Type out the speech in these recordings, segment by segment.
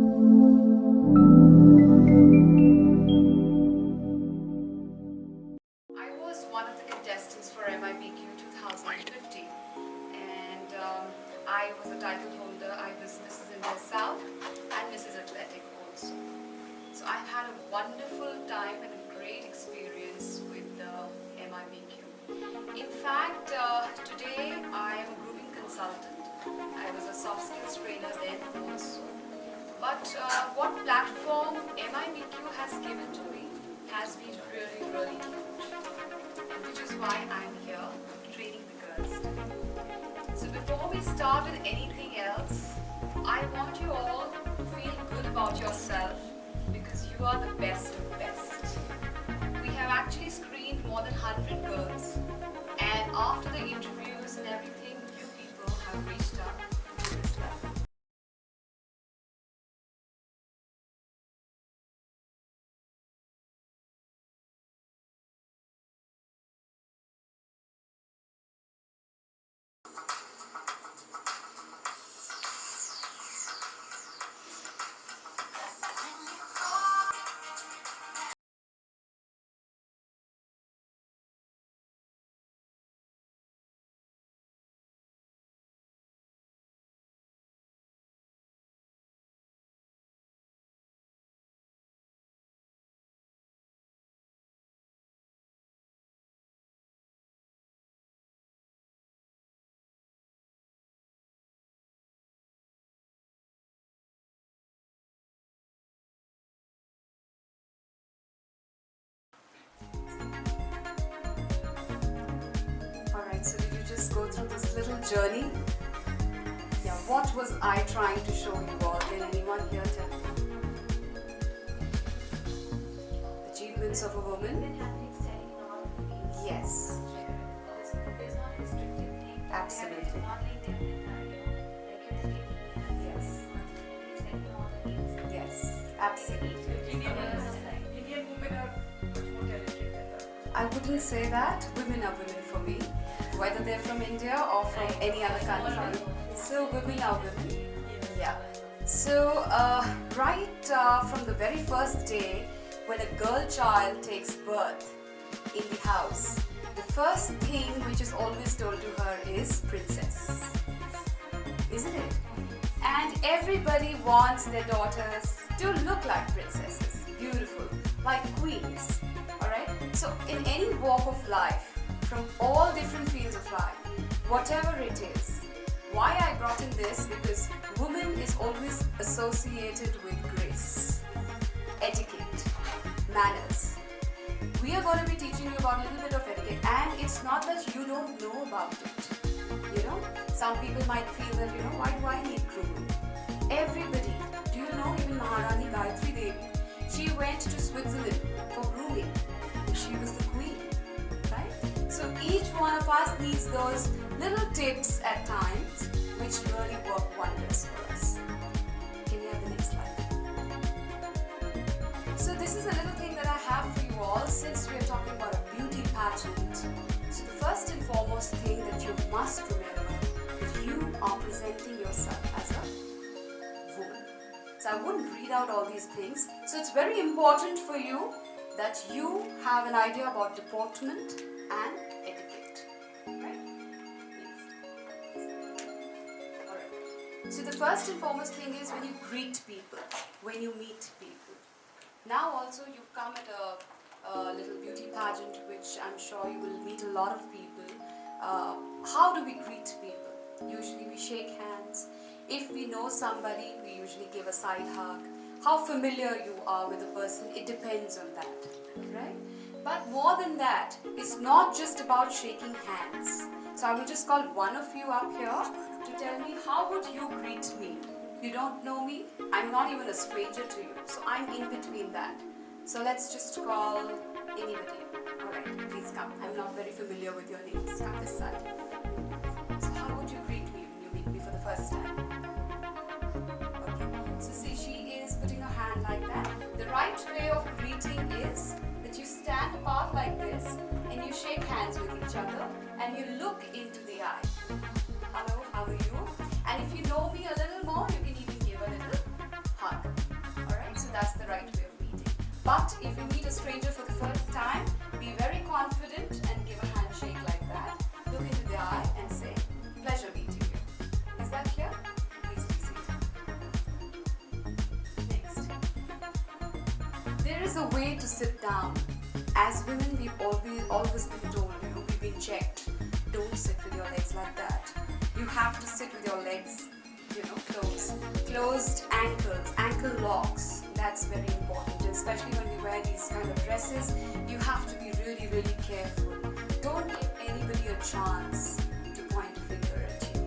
I was one of the contestants for MIBQ 2015, and I was a title holder. I was Mrs. India South and Mrs. Etiquette also. So I've had a wonderful time and a great experience with the MIBQ. In fact, today I am a grooming consultant. I was a soft skills trainer then also. But what platform MIBQ has given to me has been really, really huge. Which is why I'm here training the girls today. So before we start with anything else, I want you all to feel good about yourself because you are the best of best. We have actually screened more than 100 girls, and after the interviews and everything, you people have reached out to this level. Alright, so did you just go through this little journey? Yeah, what was I trying to show you all? Can anyone here tell me? Achievements of a woman? Yes. Absolutely. Yes. Yes, absolutely. Indian women are much more talented than that. I wouldn't say that. Women are women for me, whether they're from India or from any other country. So women are women. Yeah. So right from the very first day when a girl child takes birth in the house, the first thing which is always told to her is princess. Isn't it? And everybody wants their daughters to look like princesses, beautiful, like queens. Alright? So in any walk of life, from all different fields of life, whatever it is, why I brought in this, because woman is always associated with grace, etiquette, manners. We are going to be teaching you about a little bit of etiquette, and it's not that you don't know about it. You know, some people might feel that, why do I need grooming? Everybody, do you know, even Maharani Gayatri Devi, she went to Switzerland for grooming. She was the queen, right? So each one of us needs those little tips at times which really work wonders for us. Can we have the next slide? So this is a little thing that I have for you all since we are talking about a beauty pageant. So the first and foremost thing that you must remember is you are presenting yourself as a woman. So I wouldn't read out all these things. So it's very important for you that you have an idea about deportment and etiquette. Right? Alright. So the first and foremost thing is when you greet people, when you meet people. Now also you've come at a little beauty pageant, which I'm sure you will meet a lot of people. How do we greet people? Usually we shake hands. If we know somebody, we usually give a side hug. How familiar you are with a person, it depends on that, right? But more than that, it's not just about shaking hands. So I will just call one of you up here to tell me, how would you greet me? You don't know me, I'm not even a stranger to you, so I'm in between that. So let's just call anybody. Alright, please come. I'm not very familiar with your names. Come this side. So how would you greet me when you meet me for the first time? Okay, so see, she is putting her hand like that. The right way of greeting is that you stand apart like this and you shake hands with each other and you look into the eye. Hello, how are you? And if you know me a little more, you can even give a little hug. But if you meet a stranger for the first time, be very confident and give a handshake like that. Look into the eye and say, pleasure meeting you. Is that clear? Please be seated. Next. There is a way to sit down. As women, we've always been told, we've been checked. Don't sit with your legs like that. You have to sit with your legs, closed. Closed ankles, ankle locks. That's very important, especially when we wear these kind of dresses. You have to be really, really careful. Don't give anybody a chance to point a finger at you.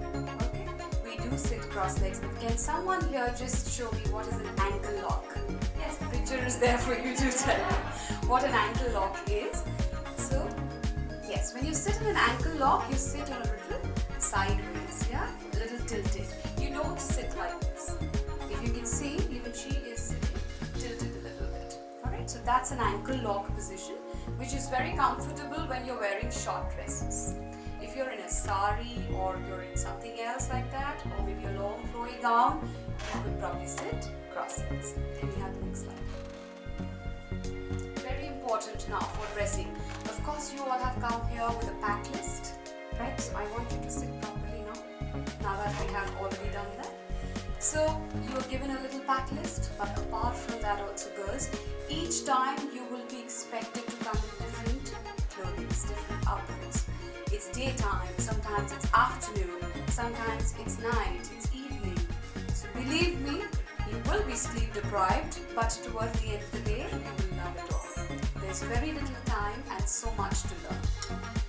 Okay? We do sit cross-legs, but can someone here just show me what is an ankle lock? Yes, the picture is there for you to tell me what an ankle lock is. So, yes, when you sit in an ankle lock, you sit on a little sideways, yeah? A little tilted. You don't sit like this. If you can see, even she is sitting tilted a little bit. Alright, so that's an ankle lock position, which is very comfortable when you're wearing short dresses. If you're in a sari or you're in something else like that, or maybe a long flowy gown, you could probably sit cross-legs. Can we have the next slide? Very important now for dressing. Of course, you all have come here with a pack list, right? So I want you to sit properly now that we have already done that. So you are given a little pack list, but apart from that also girls, each time you will be expected to come in different clothing, different outfits. It's daytime, sometimes it's afternoon, sometimes it's night, it's evening. So believe me, you will be sleep deprived, but towards the end of the day, you will love it all. There's very little time and so much to learn.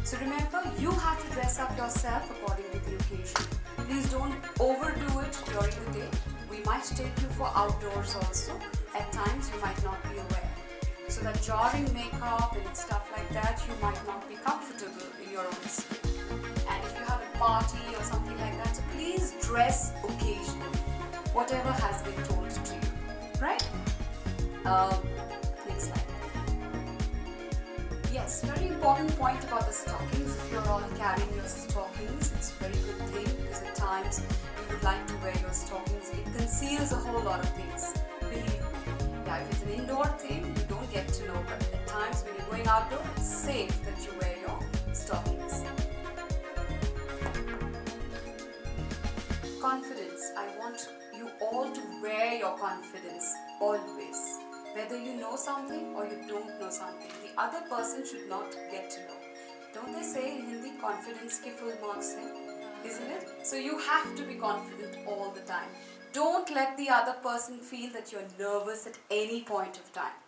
So remember, you have to dress up yourself according to the occasion. Please don't overdo it during the day. We might take you for outdoors also. At times, you might not be aware. So that jarring makeup and stuff like that, you might not be comfortable in your own skin. And if you have a party or something like that, so please dress occasionally. Whatever has been told to you, right? Next slide. Yes, very important point about the stockings. If you're all carrying your stockings, it's a very good thing because at times you would like to wear your stockings. It conceals a whole lot of things. Believe me. Yeah, if it's an indoor thing, you don't get to know, but at times when you're going outdoor, it's safe that you wear your stockings. Confidence. I want you all to wear your confidence always. Whether you know something or you don't know something, the other person should not get to know. Don't they say in Hindi, confidence ke full marks hai? Isn't it? So you have to be confident all the time. Don't let the other person feel that you're nervous at any point of time.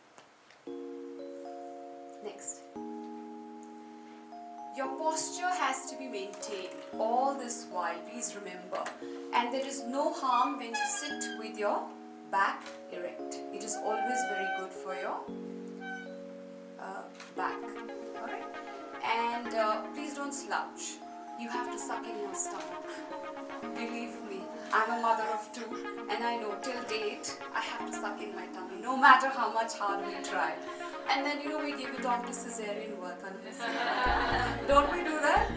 Next. Your posture has to be maintained all this while, please remember. And there is no harm when you sit with your back erect. It is always very good for your back. Alright? And please don't slouch. You have to suck in your stomach. Believe me, I'm a mother of two and I know till date I have to suck in my tummy no matter how much hard we try. And then we give it off to cesarean work. Don't we do that?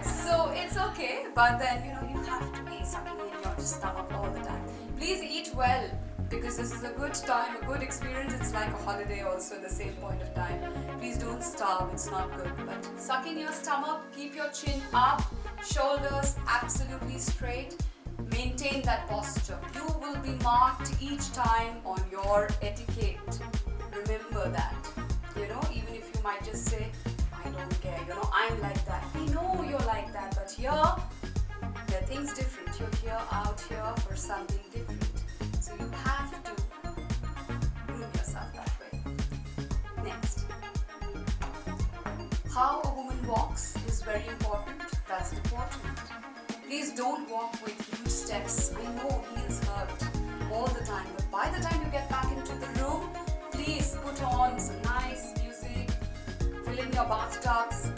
So it's okay, but then you have to be sucking in your stomach all the time. Please eat well because this is a good time, a good experience. It's like a holiday also at the same point of time. Please don't starve, it's not good. But suck in your stomach, keep your chin up, shoulders absolutely straight. Maintain that posture. You will be marked each time on your etiquette. Remember that. Even if you might just say, I don't care, I'm like that. We know you're like that, but here, there are things different. You're here, out here for something different. So you have to groom yourself that way. Next. How a woman walks is very important. That's important. Please don't walk with huge steps. I know heels hurt all the time, but by the time you get back into the room, please put on some nice music, fill in your bathtubs,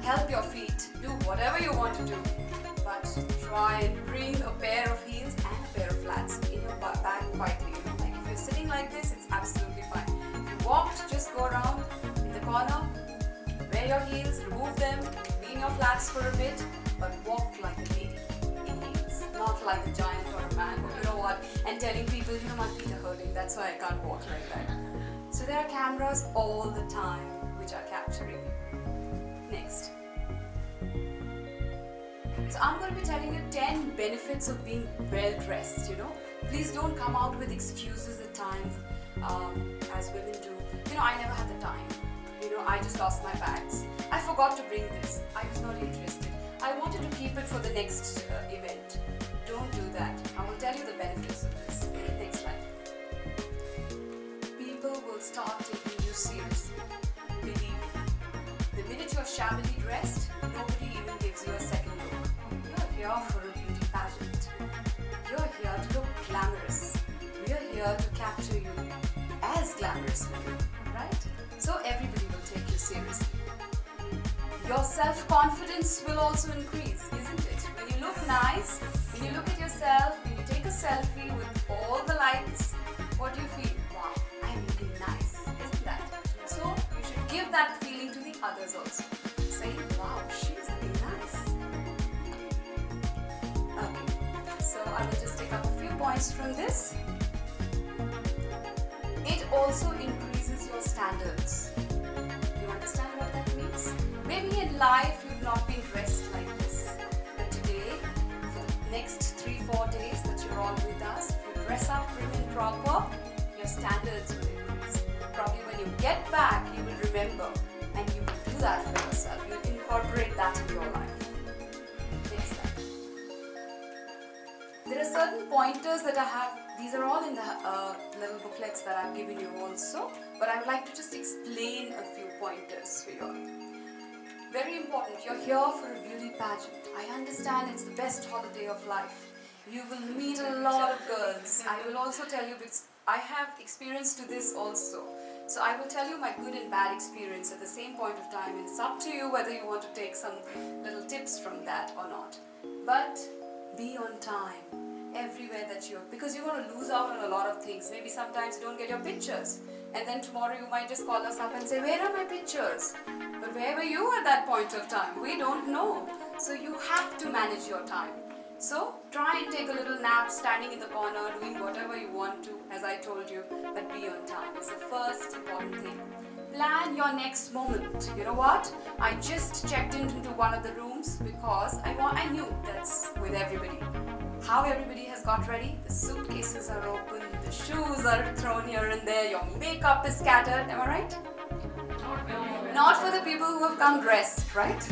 help your feet, do whatever you want to do, but try and bring a pair of heels and a pair of flats in your bag quietly. Like if you're sitting like this, it's absolutely fine. If you walked, just go around in the corner, wear your heels, remove them, clean your flats for a bit, but walk like a lady in heels, not like a giant or a man, and telling people, my feet are hurting, that's why I can't walk like that. So there are cameras all the time which are capturing you. Next. So I'm going to be telling you 10 benefits of being well dressed, Please don't come out with excuses at times, as women do. I never had the time. I just lost my bags. I forgot to bring this. I was not interested. I wanted to keep it for the next event. Don't do that. I will tell you the benefits of this. Next slide. People will start taking you seriously. Believe me. The minute you're shabbily dressed, nobody even gives you a second look. You're here for a beauty pageant. You're here to look glamorous. We're here to capture you as glamorous women, right? So everybody will take you seriously. Your self-confidence will also increase, isn't it? When you look nice, when you look at yourself, when you take a selfie with all the lights, what do you feel? Wow, I'm looking nice, isn't that? So you should give that feeling to the others also. Saying, wow, she's looking nice. Okay, so I will just take up a few points from this. It also increases your standards. You understand what that means? Maybe in life you've not been dressed like this, but today, for the next 3-4 days that you're all with us, if you dress up prim and proper, your standards will increase. Probably when you get back, you will remember, and you will do that for yourself. You'll incorporate that in your life. Next slide. There are certain pointers that I have. These are all in the little booklets that I've given you also, but I would like to just explain a few pointers for you. Very important, you're here for a beauty pageant. I understand it's the best holiday of life. You will meet a lot of girls. I will also tell you, because I have experience to this also. So I will tell you my good and bad experience at the same point of time. It's up to you whether you want to take some little tips from that or not. But be on time everywhere that you're, because you're going to lose out on a lot of things. Maybe sometimes you don't get your pictures, and then tomorrow you might just call us up and say, where are my pictures? But where were you at that point of time? We don't know. So you have to manage your time. So try and take a little nap standing in the corner, doing whatever you want to, as I told you, but be on time. It's the first important thing. Plan your next moment. You know what? I just checked into one of the rooms because I knew that's with everybody. How everybody has got ready. The suitcases are open, the shoes are thrown here and there, your makeup is scattered. Am I right? Not for the people who have come dressed, right?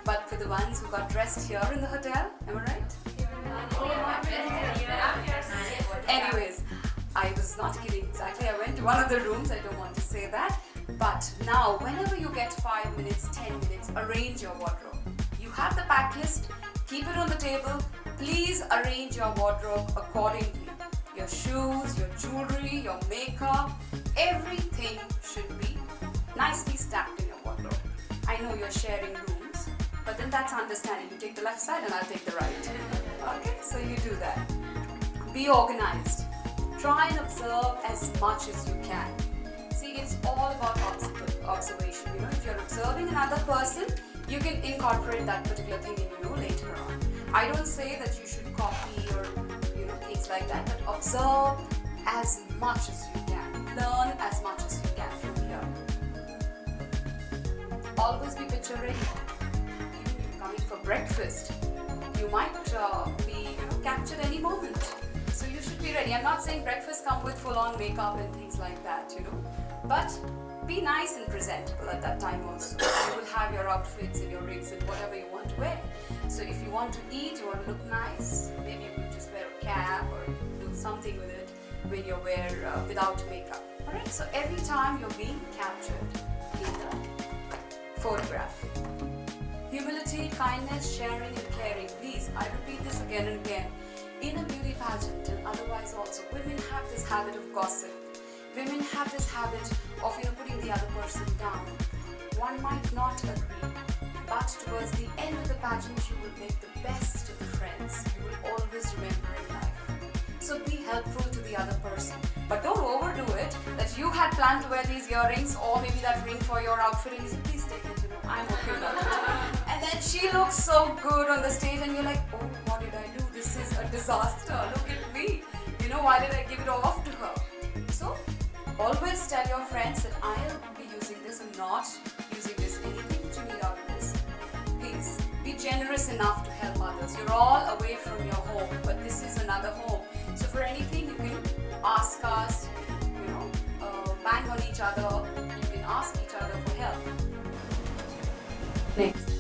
But for the ones who got dressed here in the hotel. Am I right? Anyways, I was not kidding exactly. I went to one of the rooms. I don't want to say that. But now, whenever you get 5 minutes, 10 minutes, arrange your wardrobe. You have the pack list. Keep it on the table. Please arrange your wardrobe accordingly. Your shoes, your jewelry, your makeup, everything should be nicely stacked in your wardrobe. I know you're sharing rooms, but then that's understanding. You take the left side and I'll take the right. Okay, so you do that. Be organized. Try and observe as much as you can. See, it's all about observation. If you're observing another person, you can incorporate that particular thing in you later on. I don't say that you should copy or things like that, but observe as much as you can. Learn as much as you can from here. Always be picture ready. Even if you're coming for breakfast, you might be captured any moment. So you should be ready. I'm not saying breakfast come with full-on makeup and things like that, but be nice and presentable at that time also. You will have your outfits and your rigs and whatever you want to wear. So if you want to eat, you want to look nice, maybe you could just wear a cap or do something with it when you wear without makeup. Alright, so every time you're being captured in the photograph. Humility, kindness, sharing and caring. Please, I repeat this again and again. In a beauty pageant and otherwise also, women have this habit of gossip. Women have this habit of putting the other person down. One might not agree, but towards the end of the pageant, you will make the best of friends. You will always remember in life. So be helpful to the other person, but don't overdo it. That you had planned to wear these earrings or maybe that ring for your outfit, and you say, please take it. I'm okay with it. And then she looks so good on the stage, and you're like, oh, what did I do? This is a disaster. Look at me. Why did I give it off to her? So Always tell your friends that I'll be using this and not using this. Anything that you need out of this, please be generous enough to help others. You're all away from your home, but this is another home. So for anything, you can ask us, bang on each other, you can ask each other for help. Next.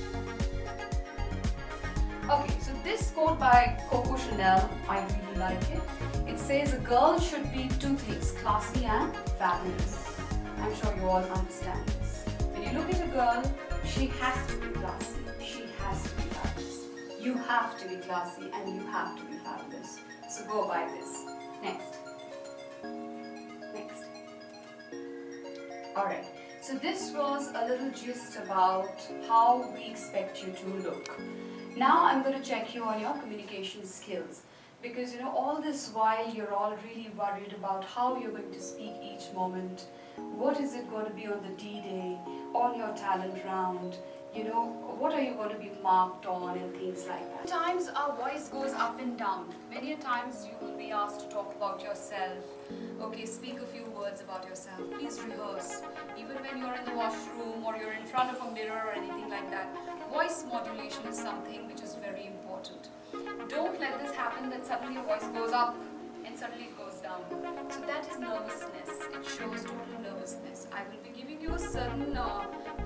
Okay, so this quote by Coco Chanel, I really like it. It says a girl should be two things, classy and fabulous. I'm sure you all understand this. When you look at a girl, she has to be classy, she has to be fabulous. You have to be classy and you have to be fabulous. So go by this. Next. Next. Alright, so this was a little gist about how we expect you to look. Now I'm going to check you on your communication skills. Because all this while you're all really worried about how you're going to speak each moment. What is it going to be on the D-Day, on your talent round? What are you going to be marked on and things like that. Sometimes our voice goes up and down. Many a times you will be asked to talk about yourself. Okay, speak a few words about yourself. Please rehearse. Even when you're in the washroom or you're in front of a mirror or anything like that, voice modulation is something which is very important. Don't let this happen that suddenly your voice goes up and suddenly it goes down. So that is nervousness. It shows total nervousness. I will be giving you certain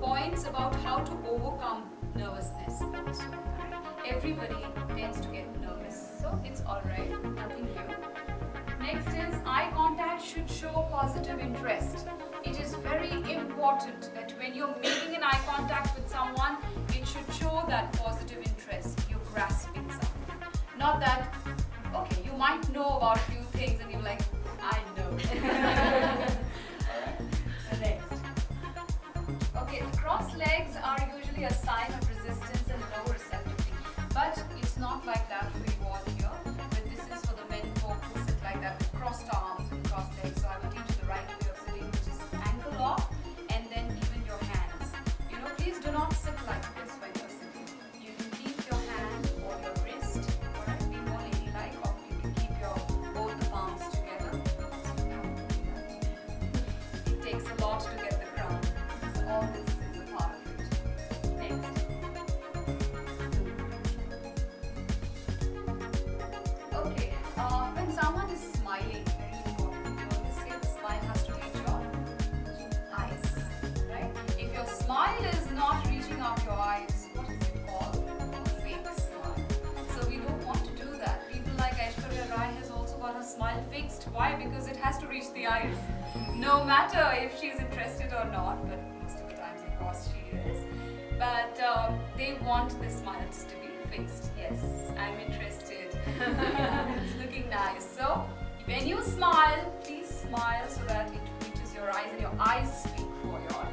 points about how to overcome nervousness also. Everybody tends to get nervous. So it's alright, nothing new. Next is eye contact should show positive interest. It is very important that when you're making an eye contact with someone, it should show that positive interest. You're grasping something. Not that, okay, you might know about a few things and you're like, I know. Alright, so next. Okay, the crossed legs are usually a sign of resistance and low receptivity. But it's not like that for you all here. But this is for the men folk who sit like that with crossed arms and crossed legs. So I will teach you the right way of sitting, which is ankle lock and then even your hands. Please do not sit like this when you're sitting. You can keep your hand or your wrist, alright, be more ladylike, or you can keep both the palms together. It takes a lot to get the crown. So all this is a part of it. Next. Okay, when someone is smiling, very important. You always say the smile has to reach your eyes, right? If your smile is not reaching out your eyes, what is it called? A fake smile. So we don't want to do that. People like Aishwarya Rai has also got her smile fixed. Why? Because it has to reach the eyes. No matter if she's interested or not, but most of the times, of course, she is. But they want the smiles to be fixed. Yes, I'm interested. It's looking nice. So when you smile, please smile so that it reaches your eyes and your eyes speak for your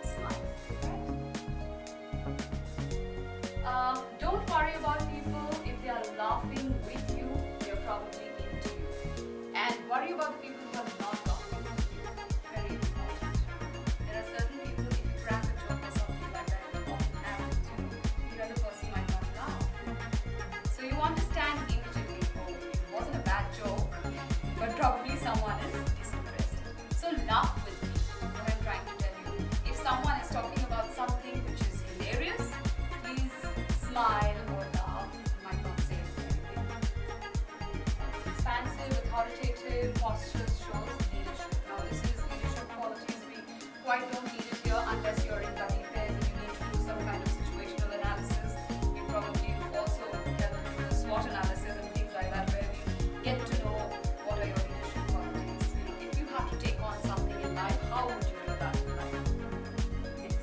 smile. Right? Don't worry about people. If they are laughing with you, they're probably into you. And worry about the people who are not laughing with you. Very important. There are certain people, if you crack a joke or something like that, it often happens, the other person might not laugh. So you understand immediately, oh, it wasn't a bad joke, but probably someone is disinterested. So laugh with me, what I'm trying to tell you. If someone is talking about something which is hilarious, please smile or laugh. You might not say anything. Expansive, authoritative postures shows leadership. Now this is leadership qualities. We quite don't need it here unless you're in buddy pairs and you need to do some kind of situational analysis. We probably also help do the SWOT analysis and things like that, where we get to know what are your leadership qualities. If you have to take on something in life, how would you do that in life? Next.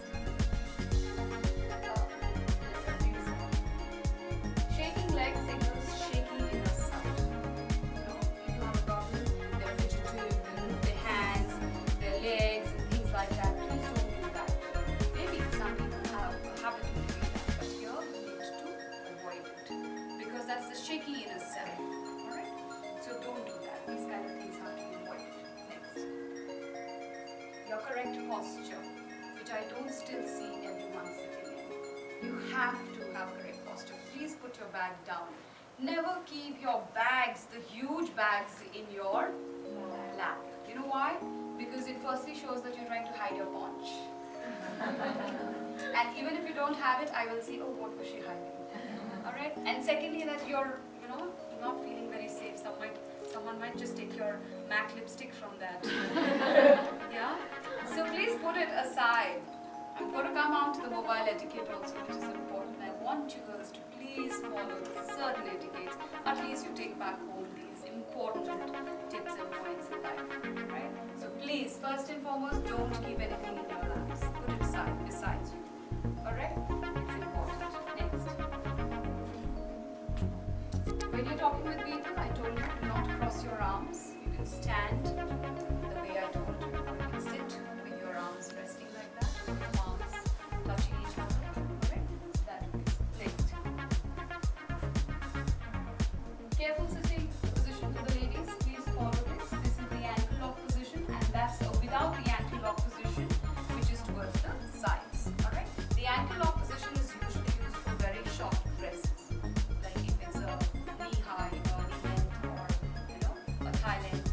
Shaking legs signals shaky inner self. People have a problem, they're fidgetive, they move their hands, their legs, and things like that. Please don't do that. Maybe some people have a habit of doing that, but here you need to avoid it because that's the shaky inner self. Alright? So don't do that. These kind of things have to be avoided. Next. Your correct posture, which I don't still see everyone sitting in. You have to have correct posture. Please put your bag down. Never keep your bags, the huge bags, in your lap. You know why? Because shows that you're trying to hide your paunch. And even if you don't have it, I will see, oh, what was she hiding? Alright? And secondly, that you're, not feeling very safe. Someone might just take your MAC lipstick from that. Yeah? So please put it aside. I'm going to come on to the mobile etiquette also, which is important. I want you girls to please follow certain etiquettes. At least you take back home these important tips and points in life. Right? So please, first and foremost, don't keep anything in your laps. Put it aside, besides you. Alright? It's important. Next. When you're talking with people, I told you do not cross your arms. You can stand the way I told you. You can sit with your arms resting like that, your palms touching each other. Alright? That is next. Careful sitting position for the ladies. Please follow this. This is the ankle lock position, and that's without the ankle lock position, which is towards the sides. Alright? The ankle lock position is usually used for very short dresses. Like if it's a knee-high or knee-length or a thigh-length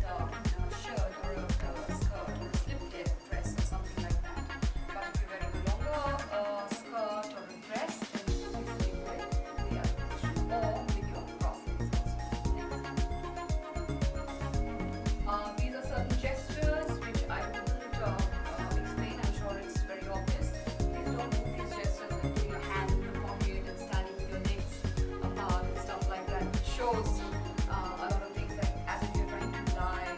shirt or a skirt or a slip dress or something like that. But if you're wearing a longer skirt or a dress, then you can stay with the other position or with your crosslegs also. Next. These are certain gestures which I wouldn't explain. I'm sure it's very obvious. Please don't do these gestures like putting your hand in your pocket and standing with your legs apart and stuff like that. It shows a lot of things like as if you're trying to lie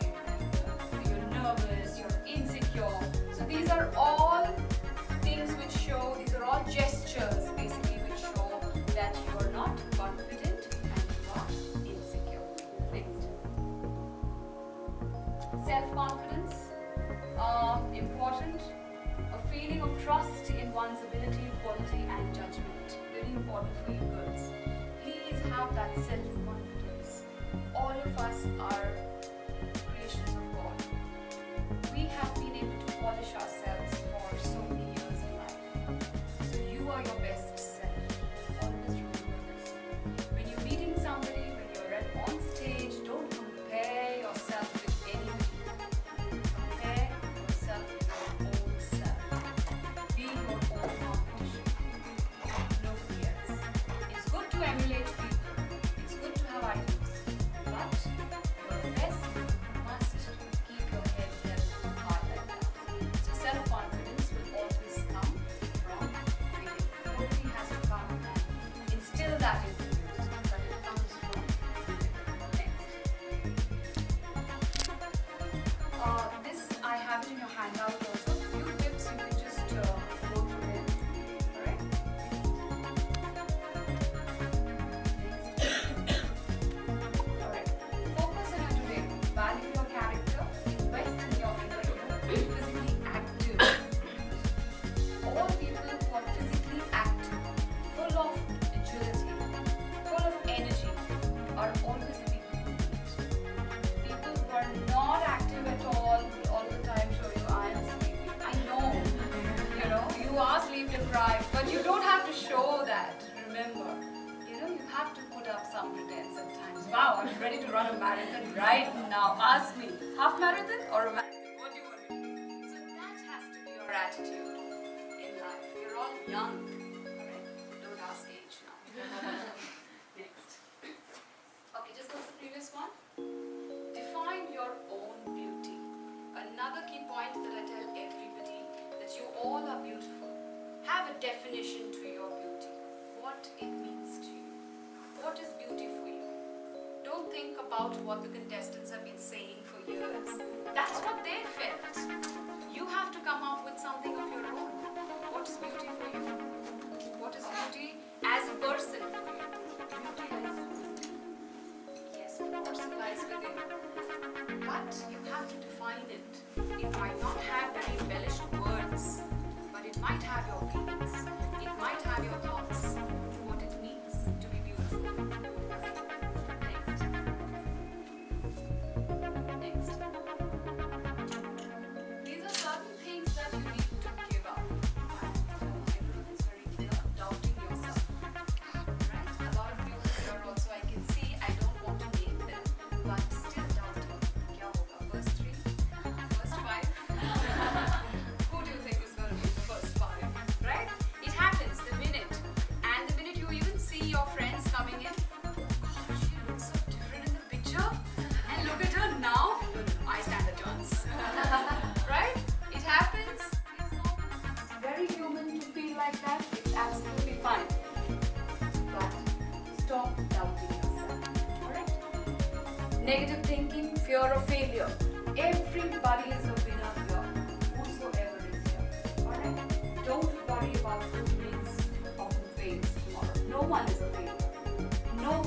and you're nervous, you're insecure. So these are all things which show, these are all gestures basically which show that you are not confident and you are insecure. Next. Self-confidence, important. A feeling of trust in one's ability, quality and judgment. Very important for you girls. Please have that self-confidence. All of us are creations of God. We have been able to polish ourselves for so many years in life. So you are your best self. Always remember this. When you're meeting somebody, when you're on stage, don't compare yourself with anybody. Compare yourself with your own self. Be your own competition. Nobody else. It's good to emulate people. It's good to have idols. But you're the best. You must keep your head held high like that. So self-confidence will always come from within. Nobody has to come and instill that into you. But it comes from within. Next. This I have it in your handout also. Few tips you can just go through them. Alright? Alright. Focus on your today. Value your character. Invest in your inner. Be physically active. All people who are physically active, full of agility, full of energy, are always the people who lead. People who are not active at all the time show you, I am sleepy. I know, you are sleep deprived, but you don't have to show that. Remember, you have to put up some pretense at times. Wow, I'm ready to run a marathon right now. Ask me, half marathon or a marathon? What do you want to do? So that has to be your attitude in life. You're all young, alright? Don't ask age now. Next. Okay, just go to the previous one. Define your own beauty. Another key point that I tell everybody, that you all are beautiful. Have a definition to your beauty. What it means to you. What is beauty for you? Don't think about what the contestants have been saying for years. That's what they felt. You have to come up with something of your own. What is beauty for you? What is beauty as a person for you? Beauty lies within. Yes, of course it lies within. But you have to define it. It might not have very embellished words, but it might have your feelings. It might have your thoughts. What it means to be beautiful. Next. Next. These are certain things that you need to give up. It's very clear. Doubting yourself. Right? A lot of people here also I can see, I don't want to name them, but still doubting. Kya hoga? First 3? First 5?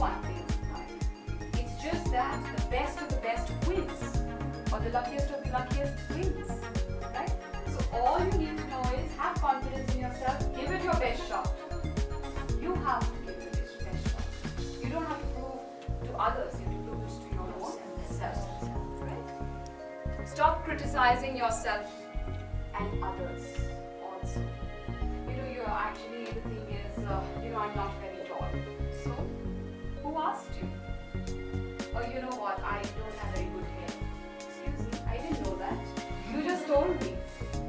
one thing in life. It's just that the best of the best wins, or the luckiest of the luckiest wins, right? So all you need to know is have confidence in yourself, give it your best shot. You have to give it your best shot. You don't have to prove to others, you have to prove it to your own self, right? Stop criticizing yourself and others also. You're actually, the thing is, I'm not very tall. So, who asked you? Or you know what, I don't have very good hair. Excuse me, I didn't know that. You just told me.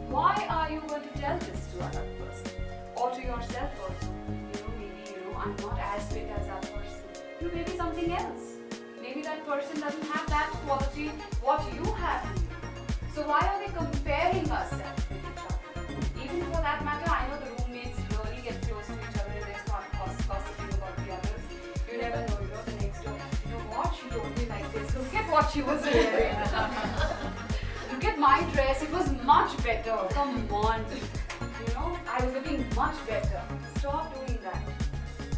Why are you going to tell this to another person? Or to yourself also? Maybe, I'm not as fit as that person. You may be something else. Maybe that person doesn't have that quality what you have in you. So why are they comparing ourselves with each other? Even for that matter, I know the roommates really get close to each other and they start gossiping about the others. You never know, the next door. You know what? She told me like this. Look at what she was wearing. Look at my dress. It was much better. Come on. I was looking much better. Stop doing that.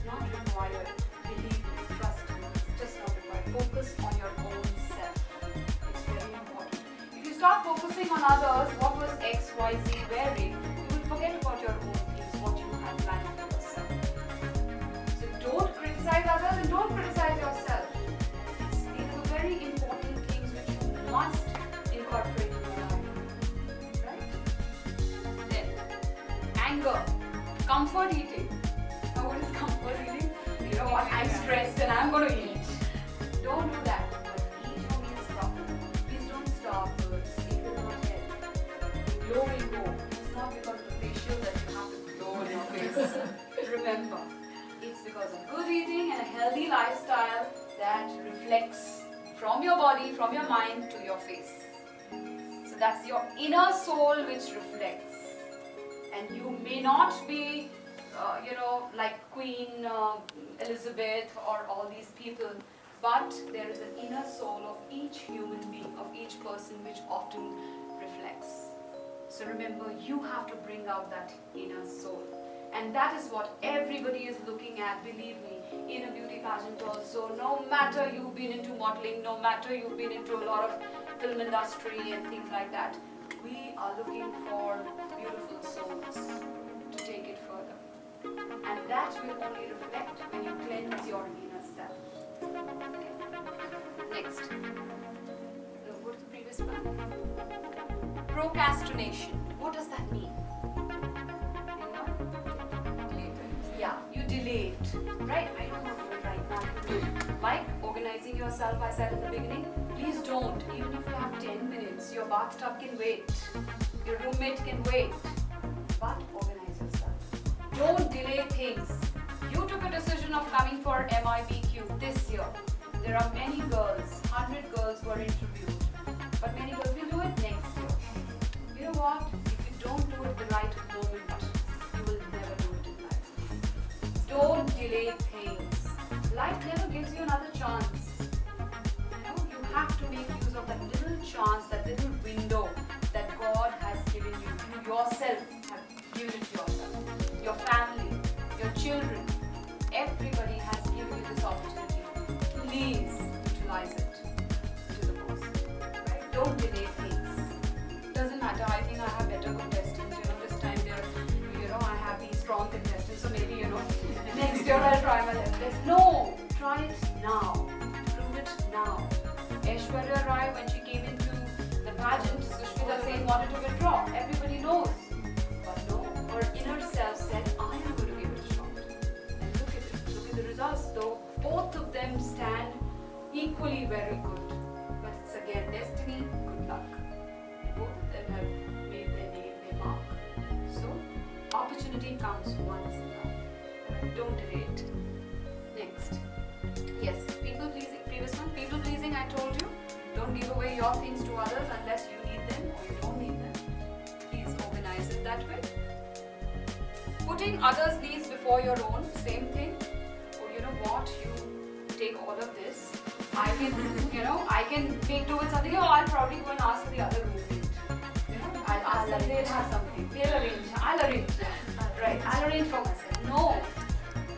Not required. Believe me. Trust me. It's just not required. Focus on your own self. It's very important. If you start focusing on others, what was X, Y, Z wearing, you will forget about your own things, what you have planned for yourself. So don't criticize others and don't criticize yourself. These are the very important things which you must incorporate in your life. Right? Then, anger, comfort eating. Now what is comfort eating? You know what, I'm stressed and I'm going to eat. Don't do that. But eat your meals properly. Please don't starve birds. It will not help. The glow will go. It's not because of the facial that you have to glow in your face. Remember, it's because of good eating and a healthy lifestyle that reflects from your body, from your mind to your face. So that's your inner soul which reflects. And you may not be, like Queen Elizabeth or all these people, but there is an inner soul of each human being, of each person, which often reflects. So remember, you have to bring out that inner soul. And that is what everybody is looking at, believe me, in a beauty pageant also. No matter you've been into modeling, no matter you've been into a lot of film industry and things like that, we are looking for beautiful souls to take it further. And that will only reflect when you cleanse your inner self. Okay. Next. No, go to the previous one. Procrastination. What does that mean? Yeah, you delay it. Right? I don't want to do it right now. Like organizing yourself, I said in the beginning, please don't. Even if you have 10 minutes, your bathtub can wait. Your roommate can wait. But organize yourself. Don't delay things. You took a decision of coming for MIBQ this year. There are many girls, 100 girls were interviewed. But many girls will do it next year. You know what? If you don't do it the right moment, you will never do it in life. Don't delay things. Life never gives you another chance. You have to make use of that little chance, that little window that God has given you. You yourself have given it to yourself. Your family, your children, everybody has given you this opportunity. Please utilize it to the most. Right? Don't delay things. Doesn't matter. I think I have better contestants. This time I have these strong contestants. So maybe next year I'll try my level best. No, try it now. Prove it now. Aishwarya Rai, when she came into the pageant, Sushmita Sen wanted to withdraw. Everybody knows. But no, her inner self said, I am going to give it a shot. And look at it. Look at the results. Though both of them stand equally very good. But it's again destiny, good luck. Both of them have made their mark. So, opportunity comes once in life. Don't delay it. Next. Yes, people pleasing. Previous one, people pleasing, I told you. Don't give away your things to others unless you need them or you don't need them. Please organize it that way. Putting others' needs before your own, same thing. Or you know what, you take all of this. I can make do with something. I'll probably go and ask for the other roommate. I'll ask them, they'll have something. They'll arrange. I'll arrange. Right, I'll arrange for myself. No,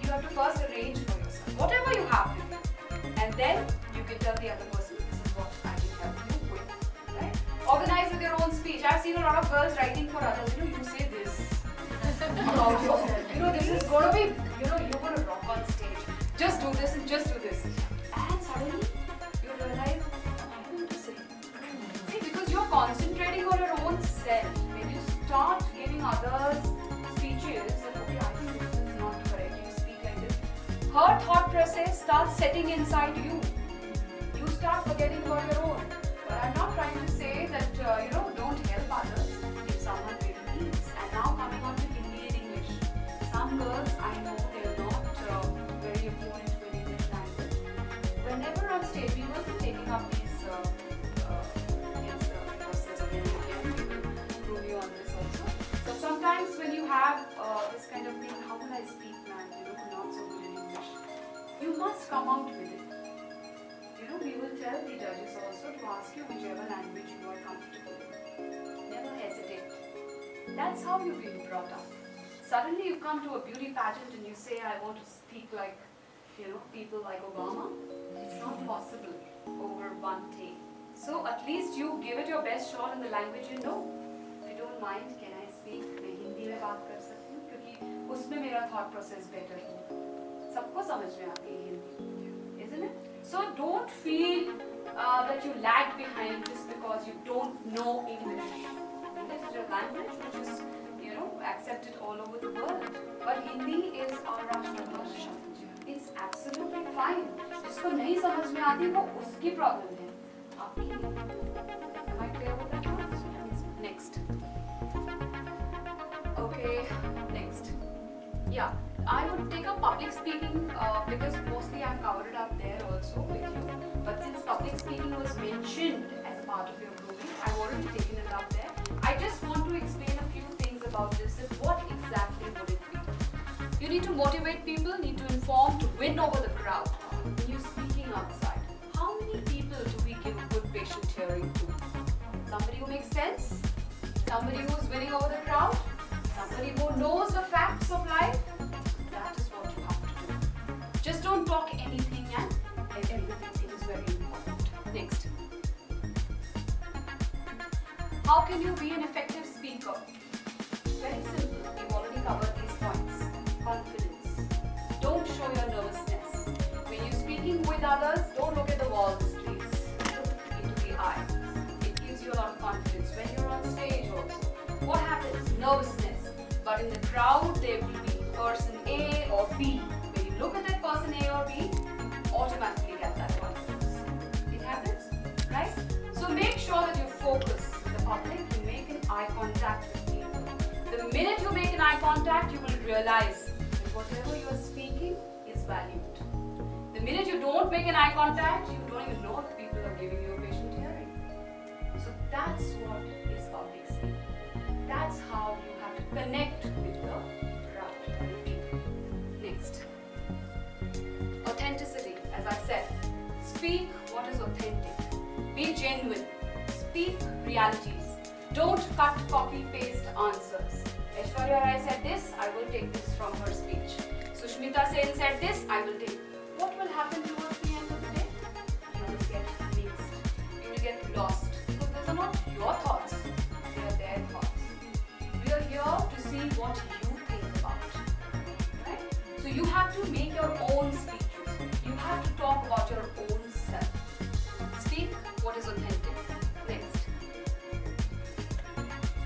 you have to first arrange for yourself. Whatever you have. Organize with your own speech. I've seen a lot of girls writing for others. You say this about yourself. This is going to be, you're going to rock on stage. Just do this and just do this. And suddenly, you realize, I don't want to say. See, because you're concentrating on your own self. When you start giving others speeches, that, okay, I think this is not correct. You speak like this. Her thought process starts setting inside you. You start forgetting about your own. But I'm not trying to say that, don't help others if someone really needs. And now coming on to Hindi and English. Some girls, I know they're not very fluent with English language. Whenever on stage, we will be taking up these courses again and again. We will prove you on this also. So sometimes when you have this kind of thing, how will I speak, man? Not so good in English. You must come out with it. We will tell the judges also to ask you whichever language you are comfortable with. Never hesitate. That's how you've been brought up. Suddenly you come to a beauty pageant and you say, I want to speak like, people like Obama. It's not possible over one take. So at least you give it your best shot in the language you know. If you don't mind, can I speak? मैं हिंदी में बात कर सकती हूँ क्योंकि उसमें मेरा thought process better है. सबको समझ में आती है Hindi, isn't it? So don't feel that you lag behind just because you don't know English. English is a language which is, accepted all over the world. But Hindi is our Rashtra Bhasha. It's absolutely fine. जिसको नहीं समझ में आती वो उसकी problem है. आपकी नहीं. Am I clear with that now? Next. Okay, next. Yeah. I would take up public speaking because mostly I've covered it up there also with you. But since public speaking was mentioned as a part of your grooming, I've already taken it up there. I just want to explain a few things about this and what exactly would it be. You need to motivate people, need to inform, to win over the crowd. When you're speaking outside, how many people do we give a good patient hearing to? Somebody who makes sense? Somebody who's winning over the crowd? Somebody who knows the facts of life? That is what you have to do. Just don't talk anything and everything. It is very important. Next. How can you be an effective speaker? Very simple. We've already covered these points. Confidence. Don't show your nervousness. When you're speaking with others, don't look at the walls, please. Look into the eyes. It gives you a lot of confidence. When you're on stage also, what happens? Nervousness. But in the crowd, there will be person A or B. When you look at that person A or B, you automatically get that confidence. It happens, right? So make sure that you focus with the public, you make an eye contact with people. The minute you make an eye contact, you will realize that whatever you are speaking is valued. The minute you don't make an eye contact, you don't even know if people are giving you a patient hearing. So that's what is public speaking. That's how you have to connect with the crowd. Next. Authenticity, as I said. Speak what is authentic. Be genuine. Speak realities. Don't cut, copy, paste answers. Aishwarya Rai said this, I will take this from her speech. Sushmita Sen said this, I will take. What will happen towards the end of the day? You will get mixed. You will get lost. Because those are not your thoughts, they are their thoughts. We are here to see what you think about. Right? So you have to make your own speeches. You have to talk about your own self. Speak what is authentic. Next.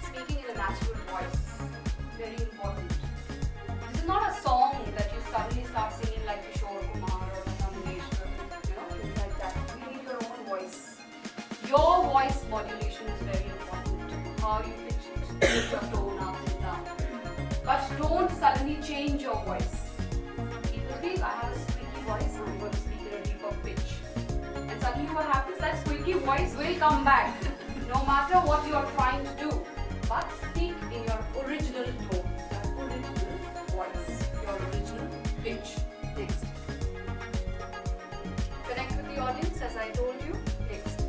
Speaking in a natural voice. Very important. This is not a song that you suddenly start singing like Kumar or Modulation, things like that. You need your own voice. Your voice modulation is very important. How you pitch it, pitch your tone up and down. But don't suddenly change your voice. People think I have a squeaky voice, I'm going to speak in a deeper pitch. And suddenly what happens? That squeaky voice will come back, no matter what you are trying to do. But speak in your original tone, your original voice, your original pitch. Next. Connect with the audience, as I told you. Next.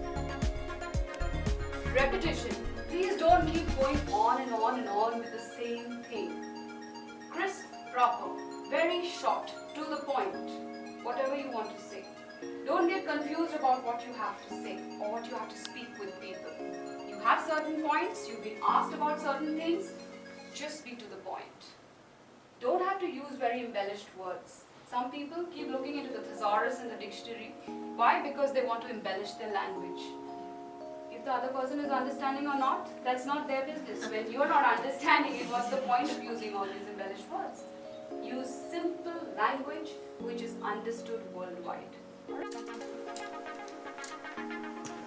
Repetition. Please don't keep going on and on and on with the same thing. Crisp, proper, very short, to the point. Whatever you want to say. Don't get confused about what you have to say or what you have to speak with people. You have certain points, you've been asked about certain things, just be to the point. Don't have to use very embellished words. Some people keep looking into the thesaurus and the dictionary. Why? Because they want to embellish their language. If the other person is understanding or not, that's not their business. When you're not understanding it, what's the point of using all these embellished words? Use simple language which is understood worldwide.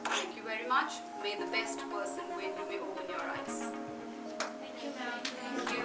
Thank you very much. May the best person win. You may open your eyes. Thank you, ma'am. Thank you.